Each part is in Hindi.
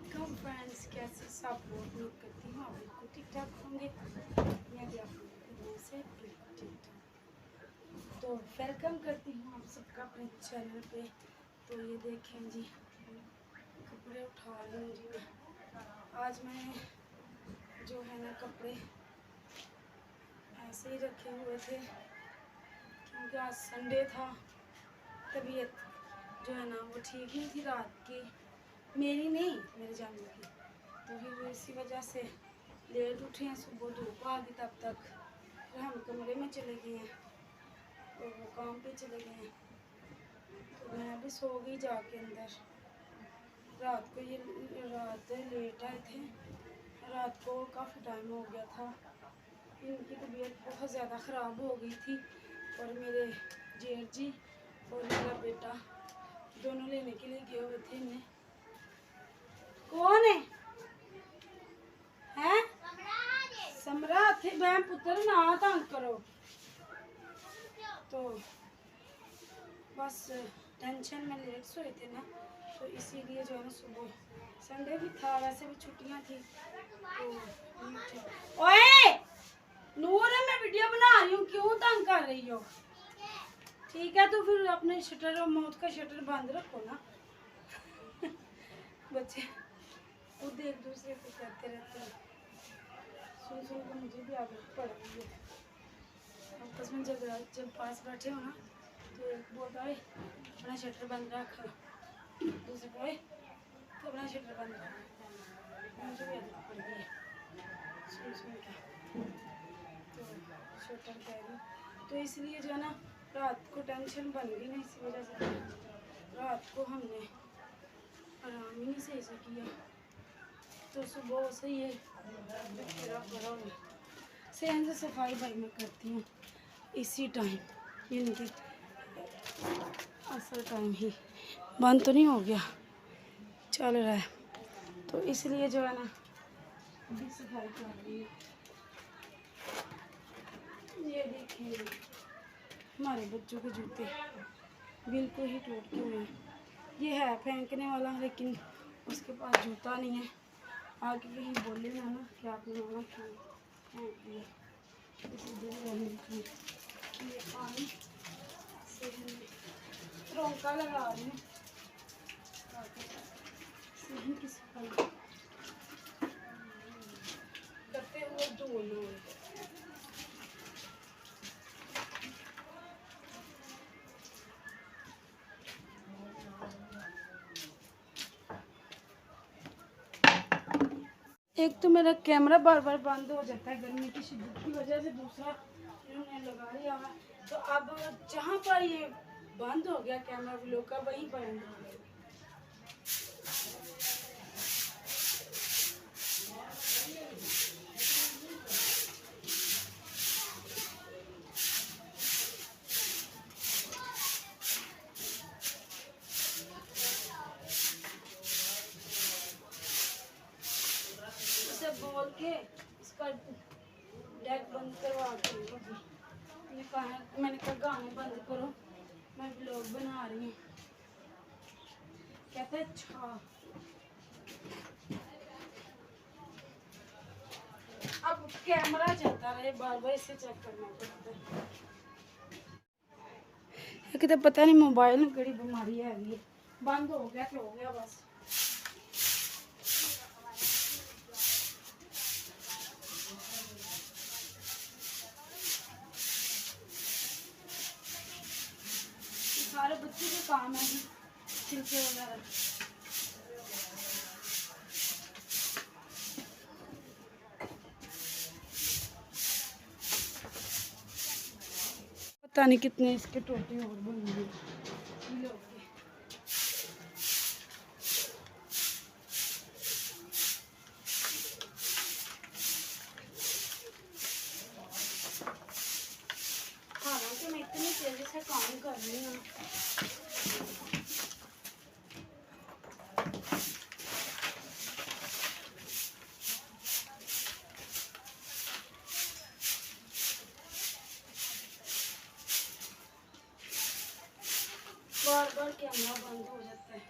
वेलकम फ्रेंड्स, कैसे सब लोग? उम्मीद करती हूँ आप बिल्कुल ठीक ठाक होंगे। मैं भी आप लोगों से बिल्कुल ठीक ठाक। तो वेलकम करती हूँ आप सबका अपने चैनल पे। तो ये देखें जी, कपड़े उठा रही हूँ जी मैं। आज मैं जो है ना कपड़े ऐसे ही रखे हुए थे क्योंकि आज संडे था। तबीयत जो है ना वो ठीक नहीं थी रात की, मेरी नहीं, मेरे जानवर की। तो फिर इसी वजह से लेट उठे हैं। सुबह धूप आ गई, तब तक फिर हम कमरे में चले गए हैं और वो काम पे चले गए हैं। तो मैं भी सो गई जाके अंदर। रात को रात लेट आए थे, रात को काफ़ी टाइम हो गया था। इनकी तबीयत बहुत ज़्यादा ख़राब हो गई थी और मेरे जेठ जी और मेरा बेटा दोनों लेने के लिए गए हुए थे इन्हें। कौन है? हैं? समरा थे बहन पुत्र ना तंग करो। तो बस टेंशन में लेट सोए थे ना, तो इसीलिए जो है ना सुबह संडे भी था, वैसे भी छुट्टियां थी। तो ओए नूर, मैं वीडियो बना रही हूँ, क्यों तंग कर रही हो? ठीक है, तो फिर अपने शटर और माउथ का शटर बंद रखो ना। बच्चे खुद एक दूसरे को कहते रहते हैं, सुन सुन कर मुझे भी आदत पड़ गई है। आपस में जब पास बैठे हो ना, तो एक बोलता है अपना शटर बंद रख, दूसरे को तो अपना शटर बंद रख। मुझे भी आदत पड़ गई है सुन सुन के। तो शटर कह रही, तो इसलिए जो है ना रात को टेंशन बन गई ना, इसी वजह से रात को हमने आराम ही नहीं सही से किया। तो सुबह से ये मेरा बड़ा सहन से सफाई भाई मैं करती हूँ इसी टाइम, यानी कि असल टाइम ही बंद तो नहीं हो गया, चल रहा है। तो इसलिए जो है ना अभी सफाई कर रही है। ये देखिए हमारे बच्चों के जूते बिल्कुल ही टूट के हुए हैं। ये है फेंकने वाला, लेकिन उसके पास जूता नहीं है। आगे कहीं बोले ना कि आपने मामा क्यों फेंक दिया, इसी दिन ये पानी से रोका लगा रही हूँ करते हुए दोनों। एक तो मेरा कैमरा बार बार बंद हो जाता है गर्मी की शिद्दत की वजह से, दूसरा इन्होंने लगा लिया हुआ। तो अब जहाँ पर ये बंद हो गया कैमरा व्लॉग का, वहीं पर बंद हो गया। उसे बोल के इसका डेक बंद करवा के मैंने कहा गाने बंद करो, मैं व्लॉग बना रही हूँ। कहते अच्छा। अब कैमरा चलता रहे, बार बार इसे चेक करना पड़ता है। एक तो पता नहीं मोबाइल में कड़ी बीमारी है, बंद हो गया तो हो गया बस। सारे बच्चे के काम है छिलके वगैरह। पता नहीं कितने इसके टोटे और बन गए। हालांकि मैं इतनी तेजी से काम कर रही हूँ, बार बार कैमरा बंद हो जाता है।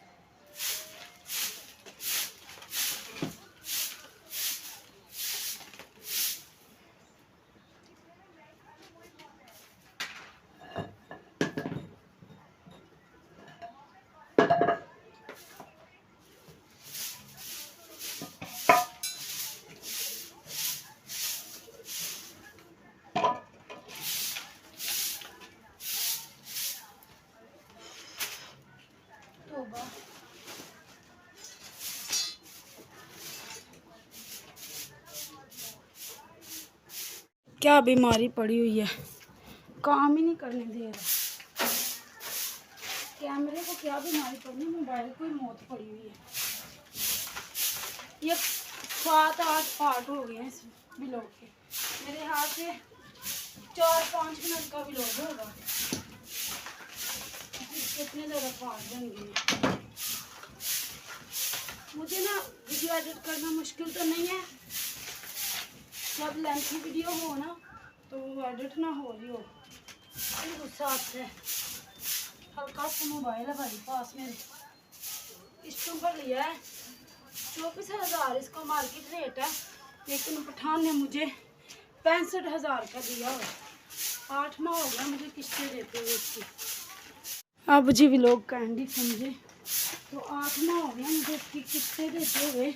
क्या बीमारी पड़ी हुई है, काम ही नहीं करने दे रहा। कैमरे को क्या बीमारी पड़ी, मोबाइल को ही मौत पड़ी हुई है। ये 7-8 पार्ट हो गए हैं इस व्लॉग के। मेरे हाथ से 4-5 मिनट का व्लॉग होगा, कितने ज़्यादा पार्ट बन गए। मुझे ना वीडियो एडिट करना मुश्किल तो नहीं है, जब लेंथी वीडियो हो ना तो वो एडिट ना हो रही हो। उस हिसाब से हल्का सा मोबाइल है भाई पास में, किस्तों पर लिया है 24,000 इसका मार्केट रेट है, लेकिन पठान ने मुझे 65,000 का दिया हुआ। 8 माह हो गया मुझे किस्तें देते हुए इसकी। अब जी व्लॉग का एंड समझे तो 8 माह हो गया मुझे इसकी किस्तें देते हुए।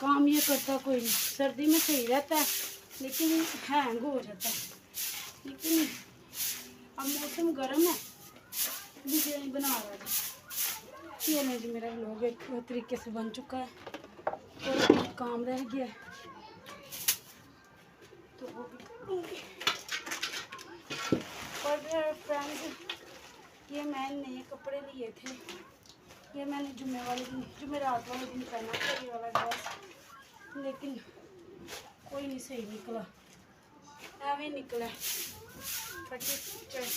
काम ये करता कोई नहीं, सर्दी में सही रहता है लेकिन हैंग हो जाता है। लेकिन अब मौसम गर्म है, वीडियो नहीं बना रहा था। ये नहीं जी मेरा व्लॉग एक तरीके से बन चुका है और कुछ काम रह गया है तो वो भी करूँगी। और फ्रेंड्स, ये मैं नए कपड़े लिए थे, ये मैंने जुमेरात वाले दिन पहना था ये वाला ड्रेस, लेकिन कोई नहीं सही निकला, ऐਵੇਂ निकला फटी चढ़